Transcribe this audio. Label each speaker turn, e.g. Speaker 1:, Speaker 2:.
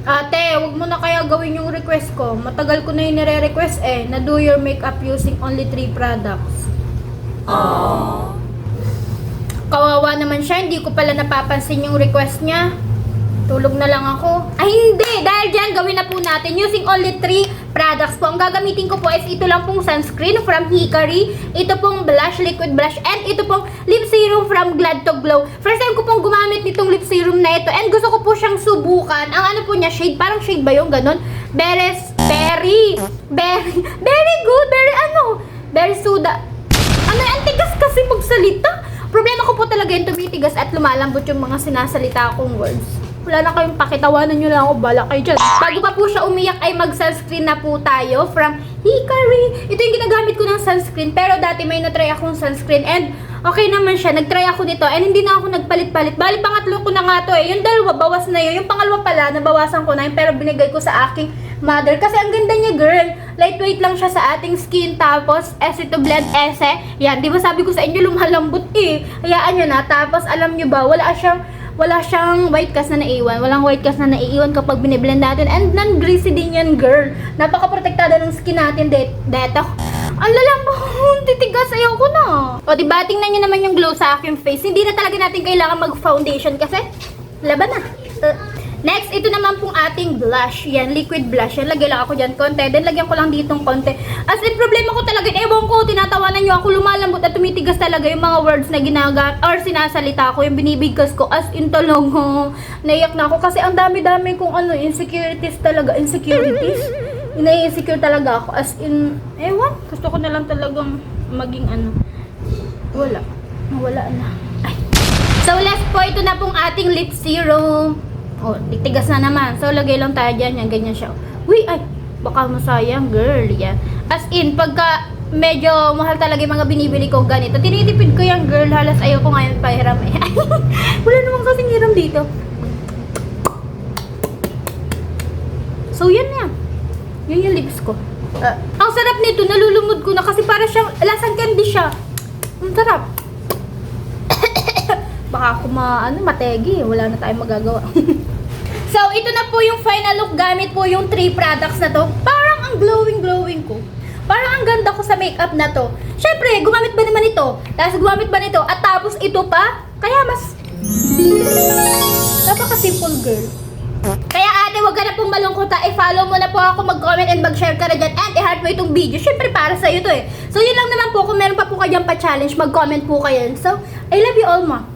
Speaker 1: Ate, wag mo na kaya gawin yung request ko. Matagal ko na yung nire-request na do your makeup using only 3 products. Kawawa naman siya, hindi ko pala napapansin yung request niya. Tulog na lang ako. Ay hindi, dahil dyan gawin na po natin using only 3 products po. Ang gagamitin ko po is ito lang pong sunscreen from Hickory, ito pong blush, liquid blush, and ito pong lip serum from Glad to Glow. First time ko pong gumamit nitong lip serum na ito and gusto ko po siyang subukan. Ang ano po niya, shade, parang shade ba yung ganun? Very good, very soda. Ano, ang tigas kasi magsalita. Problema ko po talaga yung tumitigas at lumalambot yung mga sinasalita akong words. Wala na kayong pakitawanan nyo lang ako, bala kayo dyan. Bago pa po siya umiyak ay mag-sunscreen na po tayo from Hickory. Ito yung ginagamit ko ng sunscreen, pero dati may natry akong sunscreen and okay naman siya. Nagtry ako nito and hindi na ako nagpalit-palit. Bali, pangatlo ko na nga to eh. Yung dalawa, bawas na yun. Yung pangalawa pala, nabawasan ko na yun, pero binigay ko sa aking mother. Kasi ang ganda niya, girl. Lightweight lang siya sa ating skin. Tapos, to blend ese. Yan, di ba sabi ko sa inyo, lumalambot eh. Hayaan nyo na. Tapos, alam nyo ba, wala siyang white cast na naiiwan. Walang white cast na naiiwan kapag biniblend natin. And non-greasy din yan, girl. Napaka-protektada ng skin natin. Deto. Ang lalambot. Titigas. Ayaw ko na. O, diba? Tingnan nyo naman yung glow sa aking face. Hindi na talaga natin kailangan mag-foundation kasi laban na. Next, ito naman pong ating blush. Yan, liquid blush. Yan, lagyan lang ako dyan konti. Then, lagyan ko lang ditong konti. As in, problema ko talaga, ewan ko, tinatawanan nyo ako, lumalambot at tumitigas talaga yung mga words na ginagamit or sinasalita ko, yung binibigkas ko. As in, talaga, naiyak na ako kasi ang dami-dami kong insecurities talaga. Insecurities? Nai-insecure talaga ako. As in, ewan, gusto ko na lang talagang maging wala na. Ay. So, last po, ito na pong ating lip serum. Oh, titigas na naman. So, lagay lang tayo dyan. Yan, ganyan siya. Uy, ay, baka masayang, girl. Yan. As in, pagka medyo mahal talaga yung mga binibili ko ganito, tinitipid ko yan, girl. Halos ayaw ko ngayon pahiram eh. Wala namang kasing hiram dito. So, yan yan. Yun yung lips ko. Ang sarap nito. Nalulumod ko na kasi para siyang lasang candy siya. Ang sarap. Baka ako mategi. Wala na tayong magagawa. So, ito na po yung final look gamit po yung 3 products na to. Parang ang glowing ko. Parang ang ganda ko sa makeup na to. Syempre, gumamit ba naman ito? Tapos gumamit ba nito? At tapos ito pa? Kaya mas napaka-simple, girl. Kaya ate, wag ka na pong malungkot ha. I-follow mo na po ako, mag-comment and mag-share ka na dyan. And i-heart mo itong video. Syempre, para sa'yo to eh. So, yun lang naman po. Kung meron pa po kayong pa-challenge, mag-comment po kayo. So, I love you all, ma.